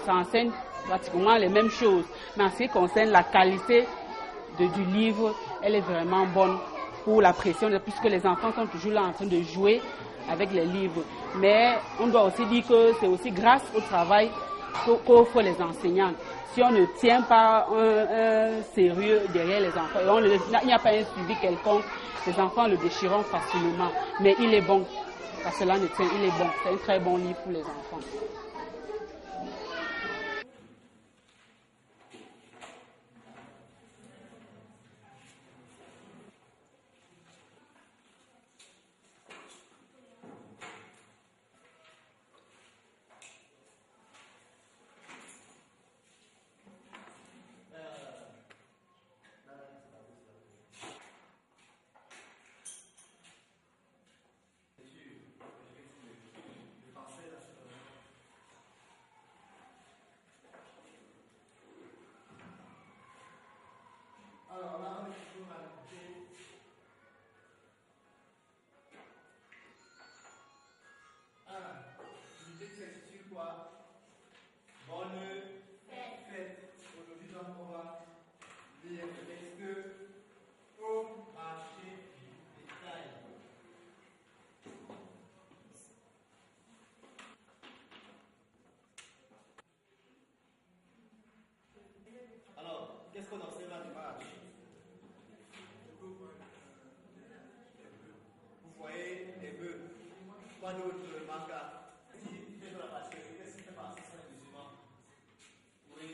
Ça enseigne pratiquement les mêmes choses. Mais en ce qui concerne la qualité du livre, elle est vraiment bonne pour la pression, puisque les enfants sont toujours là en train de jouer avec les livres. Mais on doit aussi dire que c'est aussi grâce au travail qu'offrent les enseignants. Si on ne tient pas un sérieux derrière les enfants, il n'y a pas un suivi quelconque, les enfants le déchireront facilement. Mais il est bon, parce que cela ne tient, il est bon. C'est un très bon livre pour les enfants. Qu'est-ce qu'on observe à l'image? Vous voyez les bœufs. Quoi d'autre, Marca? Qu'est-ce qui fait partie de les musulmans? Oui.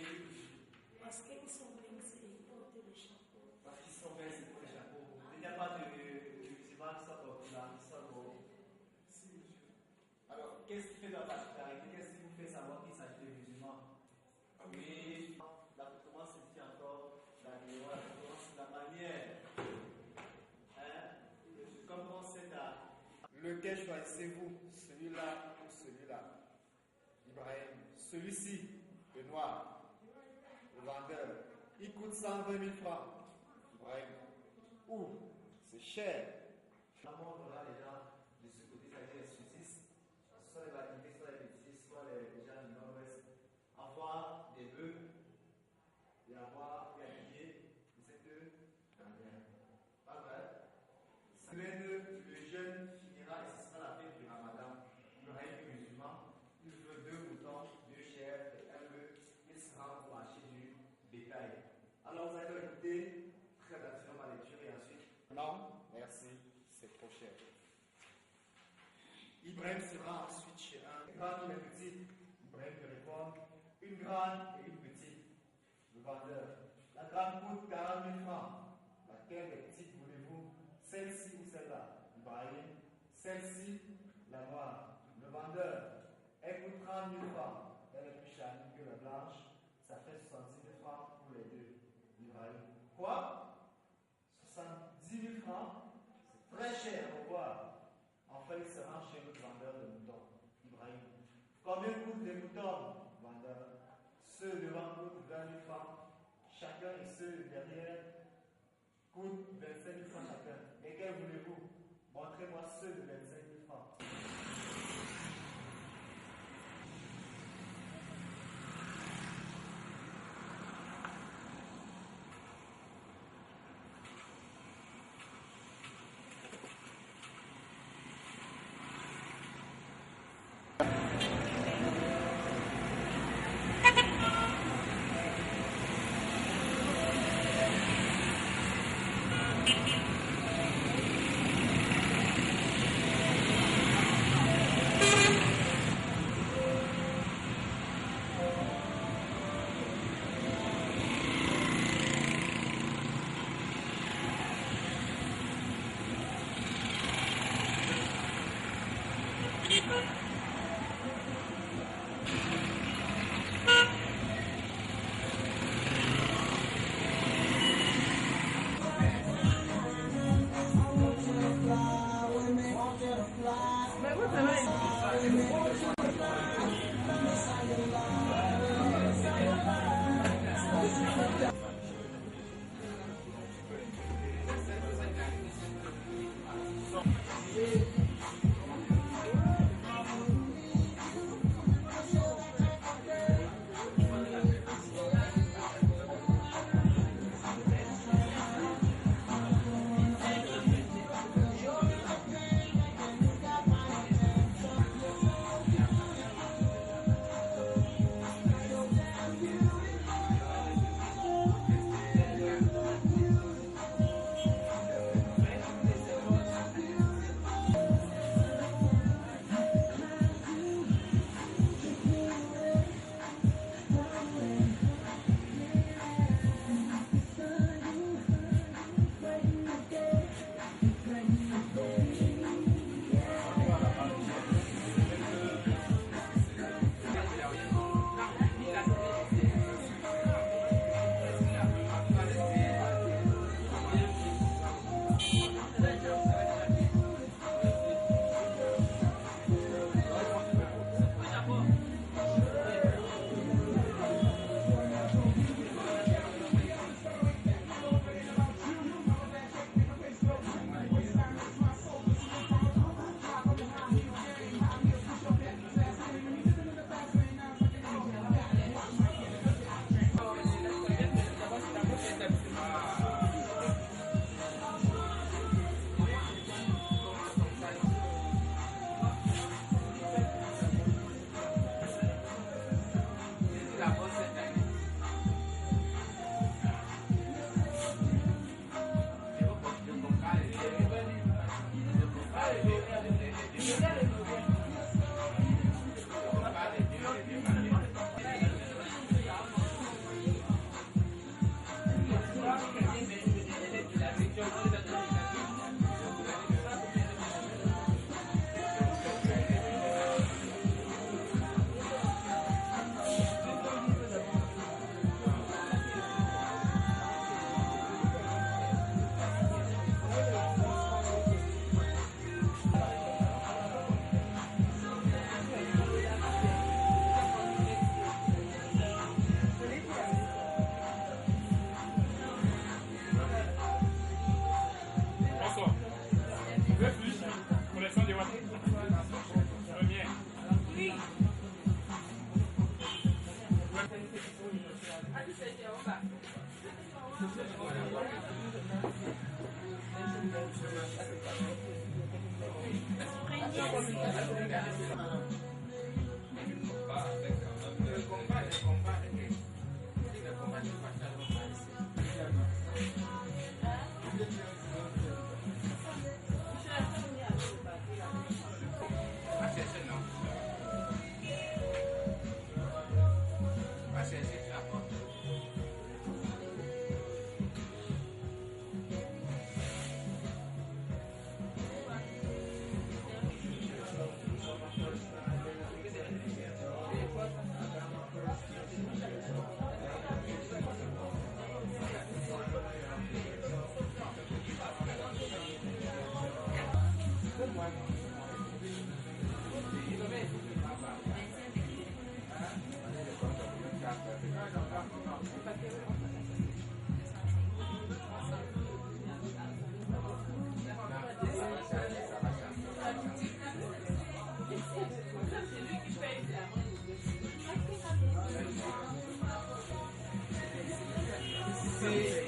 Parce qu'ils sont pincés, ils portent le chapeau. Parce qu'ils sont pincés pour le chapeau. Il n'y a pas de musulmans qui sont là, qui sont beaux. Alors, qu'est-ce qui fait la particularité? Qu'est-ce qui vous fait savoir qu'il s'agit de musulmans? Oui. Comment se dit encore la manière, comment c'est à lequel choisissez-vous, celui-là ou celui-là? Ibrahim, celui-ci, le noir, le vendeur, il coûte 120 000 francs. Ibrahim, ou c'est cher. On aura les gens de ce côté, c'est-à-dire les sudistes, soit les bâtiments, soit les métis, soit les gens du nord-ouest, avoir des bœufs. Et avoir gagné cette manière. Pas vrai? Le jeûne finira et ce sera la fête du Ramadan. Le règne musulman, il veut 2 moutons, 2 chèvres et 1 bœuf. Il sera pour acheter du bétail. Alors vous allez écouter très attentivement ma lecture et ensuite. Non, merci, c'est trop cher. Ibrahim sera ensuite chez un grand ou un petit. Ibrahim peut répondre une grande et une petite. Le vendeur. La grande coûte 40 000 francs. Laquelle est petite voulez-vous? Celle-ci ou celle-là? Ibrahim. Celle-ci, la noire. Le vendeur. Elle coûte 30 000 francs. Elle est plus charnue que la blanche. Ça fait 66 000 francs pour les deux. Ibrahim. Quoi? 70 000 francs? C'est très cher, au revoir. Enfin, il se rend chez le vendeur de moutons. Ibrahim. Combien coûtent les moutons? Vendeur. Ceux devant coûtent 20 000 francs. Chacun et ceux derrière coûtent 25 000 francs chacun. Lesquels voulez-vous? Montrez-moi ceux de 25 000 francs.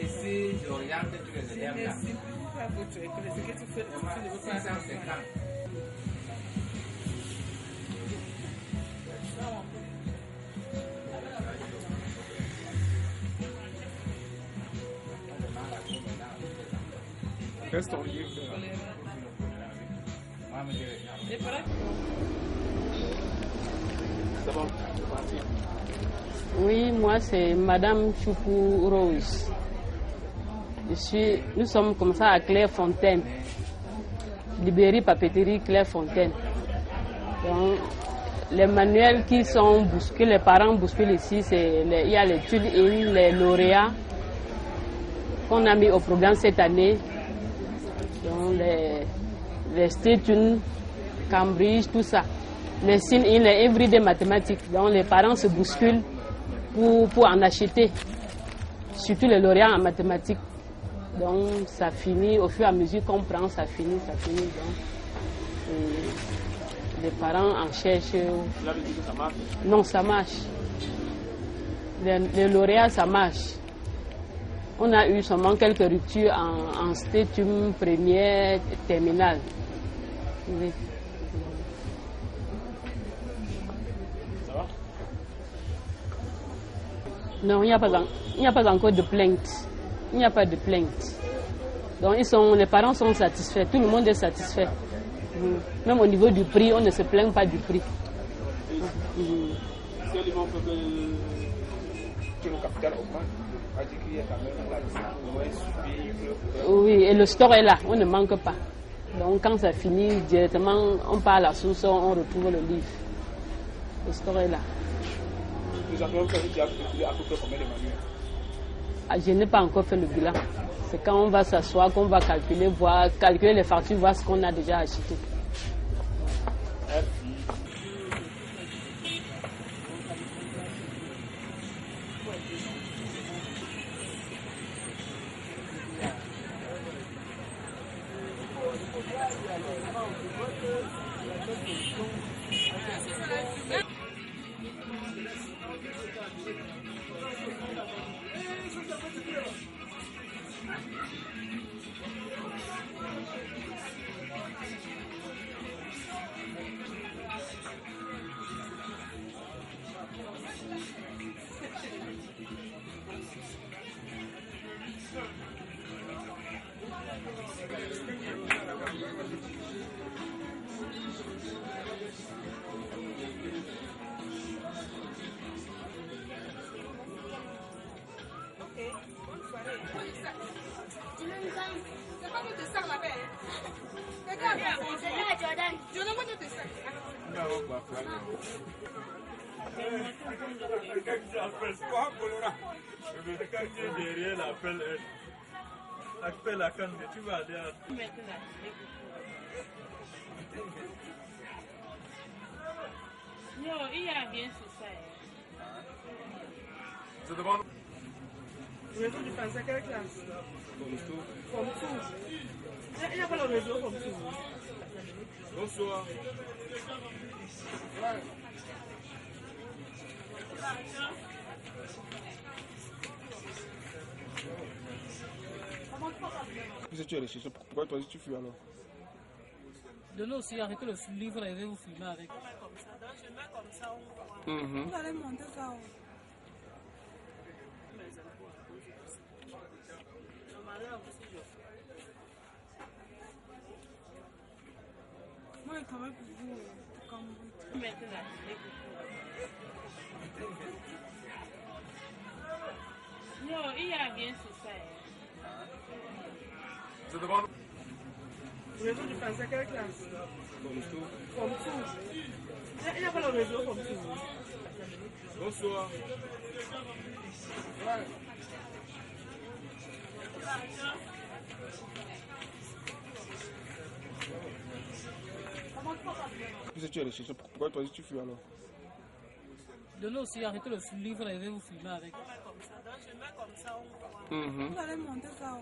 Ici, je regarde tous les élèves là. Merci beaucoup à votre école. Ce que tu fais, tu ne veux pas 650. Reste en ligne. C'est bon, c'est parti. Oui, moi c'est Madame Choupou Rose. Nous sommes comme ça à Clairefontaine. Libéry Papeterie Clairefontaine. Donc, les manuels qui sont bousculés, les parents bousculent ici, il y a les tune-in, les lauréats qu'on a mis au programme cette année. Donc, les state-tune, Cambridge, tout ça. Les sign-in, les everyday mathématiques. Donc, les parents se bousculent pour en acheter. Surtout les lauréats en mathématiques. Donc, ça finit, au fur et à mesure qu'on prend, ça finit. Donc, les parents en cherchent. Là, vous dites que ça marche? Non, ça marche. Les lauréats, ça marche. On a eu seulement quelques ruptures en stétum première, terminale. Oui. Ça va? Non, il n'y a pas encore de plainte. Il n'y a pas de plainte. Donc les parents sont satisfaits, tout le monde est satisfait. Même au niveau du prix, on ne se plaint pas du prix. Si on veut que le capital augmente, on dit qu'il y a quand même la disponible. Oui, et le store est là, on ne manque pas. Donc quand ça finit, directement, on part à la source, on retrouve le livre. Le store est là. Nous avons fait à peu près combien de manuels? Je n'ai pas encore fait le bilan. C'est quand on va s'asseoir qu'on va calculer les factures, voir ce qu'on a déjà acheté. Appelle la canne, tu vas aller à... Non, il y a rien sur ça. Je demande. Le réseau du français, quelle classe? Comme tout. Il n'y a pas le réseau comme tout. Bonsoir. Si tu es recherché, pourquoi toi tu fuis alors? De nous aussi, arrêtez le livre et vous filmer avec. Vous allez monter ça. Moi, je travaille pour vous. Comme Non, il y a bien sur ça. C'est devant nous. Réseau du français, quelle classe? Comme tout. Il n'y a pas le réseau comme tout. Bonsoir. Si tu es recherché, pourquoi toi tu fuis alors? De nous aussi, arrêtez le livre et vous filmer avec. vous allez monter ça.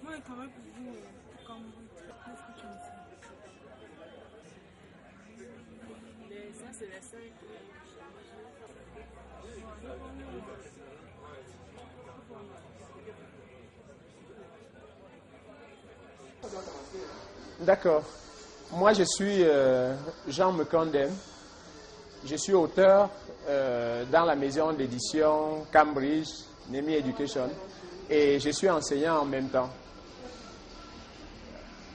Moi, je travaille pour vous. Comme vous. Qu'est-ce que tu me dis? Ça, c'est les 5. D'accord. Moi, je suis Jean Mekandem. Je suis auteur dans la maison d'édition Cambridge, Nemi Education, et je suis enseignant en même temps.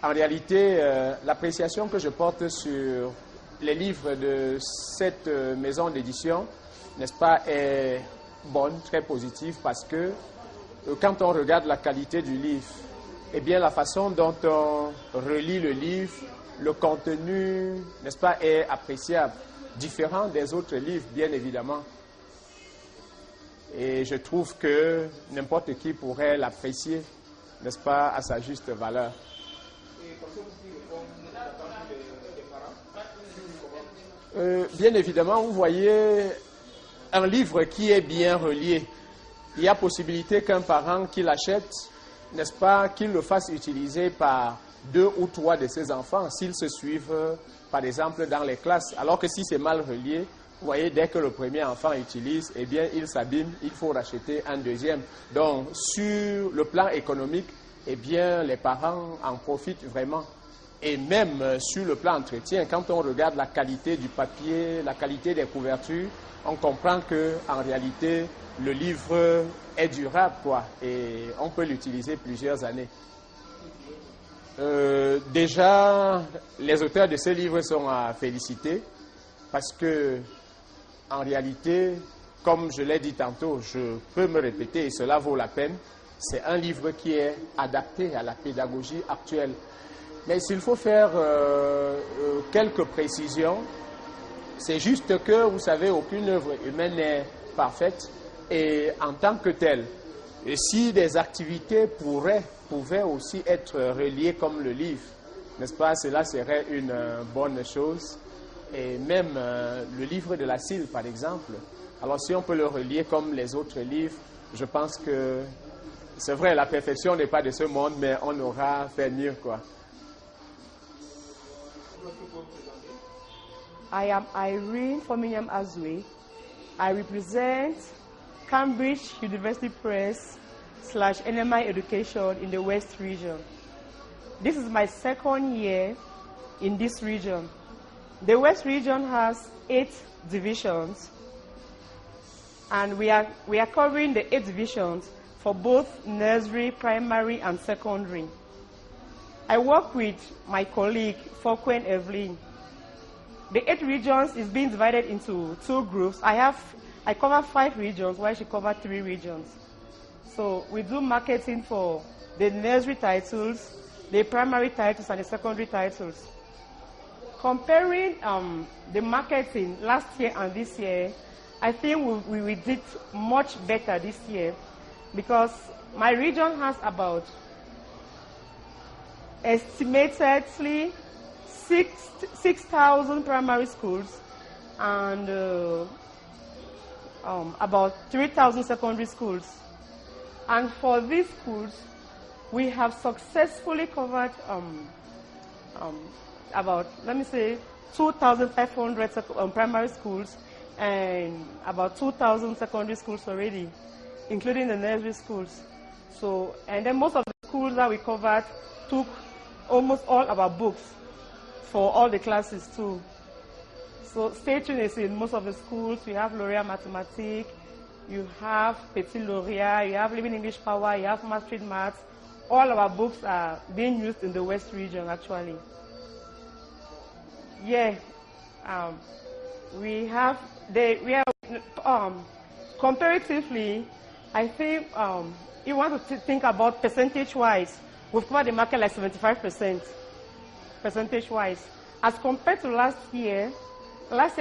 En réalité, l'appréciation que je porte sur les livres de cette maison d'édition, n'est-ce pas, est bonne, très positive, parce que quand on regarde la qualité du livre, eh bien, la façon dont on relit le livre, le contenu, n'est-ce pas, est appréciable, différent des autres livres, bien évidemment. Et je trouve que n'importe qui pourrait l'apprécier, n'est-ce pas, à sa juste valeur. Bien évidemment, vous voyez un livre qui est bien relié. Il y a possibilité qu'un parent qui l'achète, n'est-ce pas, qu'il le fasse utiliser par 2 ou 3 de ses enfants s'ils se suivent, par exemple, dans les classes. Alors que si c'est mal relié, vous voyez, dès que le premier enfant utilise, eh bien, il s'abîme, il faut racheter un deuxième. Donc, sur le plan économique, eh bien, les parents en profitent vraiment. Et même sur le plan entretien, quand on regarde la qualité du papier, la qualité des couvertures, on comprend qu'en réalité, le livre est durable, quoi, et on peut l'utiliser plusieurs années. Déjà, les auteurs de ce livre sont à féliciter parce que, en réalité, comme je l'ai dit tantôt, je peux me répéter et cela vaut la peine, c'est un livre qui est adapté à la pédagogie actuelle. Mais s'il faut faire quelques précisions, c'est juste que, vous savez, aucune œuvre humaine n'est parfaite et en tant que telle, et si des activités pouvaient aussi être reliées comme le livre, n'est-ce pas, cela serait une bonne chose. Et même le livre de la CIL, par exemple, alors si on peut le relier comme les autres livres, je pense que c'est vrai, la perfection n'est pas de ce monde, mais on aura fait mieux, quoi. I am Irene Fominyam Azwe. I represent Cambridge University Press / NMI Education in the West region. This is my 2nd year in this region. The West region has 8 divisions, and we are covering the 8 divisions for both nursery, primary, and secondary. I work with my colleague, Fokwen Evelyn. The 8 regions is being divided into 2 groups. I cover 5 regions, while she covers 3 regions. So we do marketing for the nursery titles, the primary titles, and the secondary titles. Comparing the marketing last year and this year, I think we did much better this year because my region has about estimatedly 6,000 primary schools and about 3,000 secondary schools. And for these schools, we have successfully covered about, let me say, 2,500 primary schools and about 2,000 secondary schools already, including the nursery schools. So, and then most of the schools that we covered took almost all our books for all the classes too. So Station is in most of the schools. We have Laureate Mathematics, you have Petit Laureate, you have Living English Power, you have Maastricht Maths. All our books are being used in the West region actually. Yeah, comparatively, I think you want to think about percentage-wise, we've covered the market like 75%, percentage-wise. As compared to last year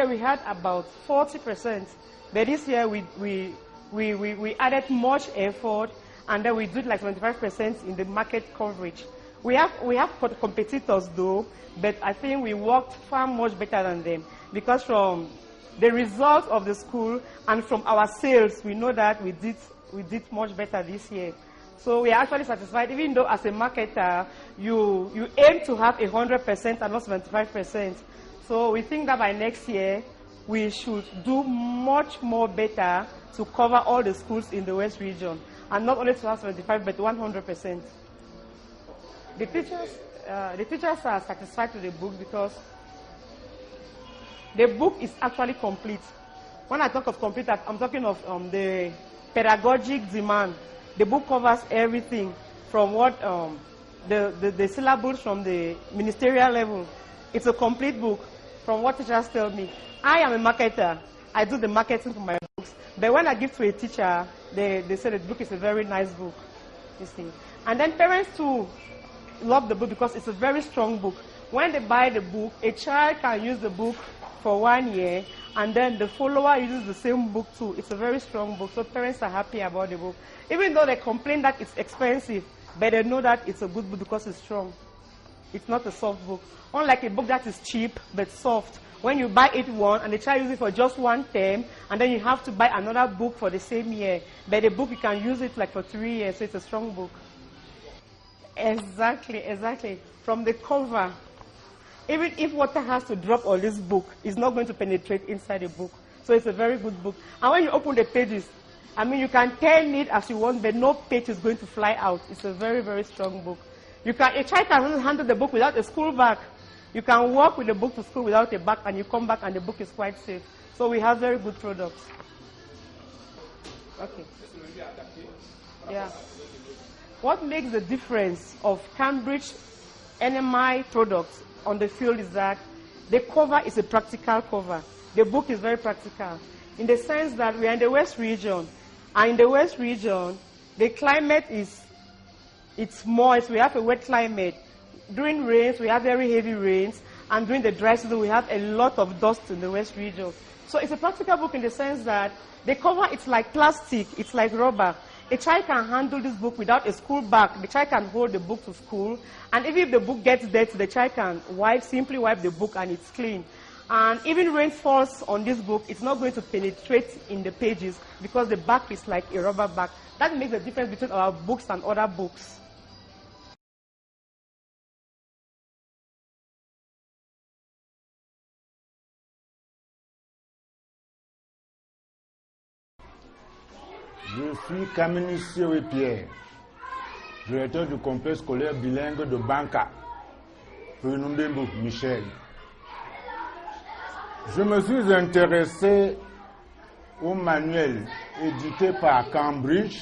we had about 40%, but this year we added much effort, and then we did like 75% in the market coverage. We have competitors though, but I think we worked far much better than them, because from the results of the school and from our sales, we know that we did much better this year. So we are actually satisfied, even though as a marketer, you aim to have 100% and not 75%. So we think that by next year, we should do much more better to cover all the schools in the West region, and not only to have 75, but 100%. The teachers are satisfied with the book because the book is actually complete. When I talk of complete, I'm talking of the pedagogic demand. The book covers everything from what the syllabus from the ministerial level. It's a complete book from what teachers tell me. I am a marketer. I do the marketing for my books. But when I give to a teacher, they say the book is a very nice book. You see. And then parents too love the book because it's a very strong book. When they buy the book, a child can use the book for 1 year, and then the follower uses the same book too. It's a very strong book, so parents are happy about the book. Even though they complain that it's expensive, but they know that it's a good book because it's strong. It's not a soft book. Unlike a book that is cheap but soft. When you buy it once and the child uses it for just 1 term, and then you have to buy another book for the same year. But the book, you can use it like for 3 years, so it's a strong book. Exactly. From the cover, even if water has to drop on this book, it's not going to penetrate inside the book. So it's a very good book. And when you open the pages, I mean, you can turn it as you want, but no page is going to fly out. It's a very, very strong book. A child can handle the book without a school bag. You can walk with the book to school without a bag, and you come back and the book is quite safe. So we have very good products. Okay. Yeah. What makes the difference of Cambridge NMI products on the field is that the cover is a practical cover. The book is very practical in the sense that we are in the West region, and in the West region, the climate it's moist. We have a wet climate. During rains, we have very heavy rains, and during the dry season, we have a lot of dust in the West region. So it's a practical book in the sense that the cover, it's like plastic, it's like rubber. A child can handle this book without a school bag. The child can hold the book to school, and even if the book gets dirty, the child can simply wipe the book and it's clean. And even rain falls on this book, it's not going to penetrate in the pages because the back is like a rubber back. That makes the difference between our books and other books. Je suis Kamini Pierre, directeur du complexe scolaire bilingue de Banca, Renondembo Michel. Je me suis intéressé au manuel édité par Cambridge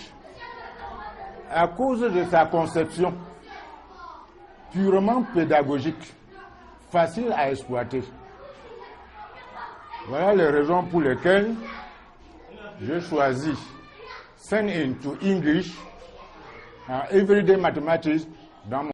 à cause de sa conception purement pédagogique, facile à exploiter. Voilà les raisons pour lesquelles j'ai choisi Send into English Everyday Mathematics dans mon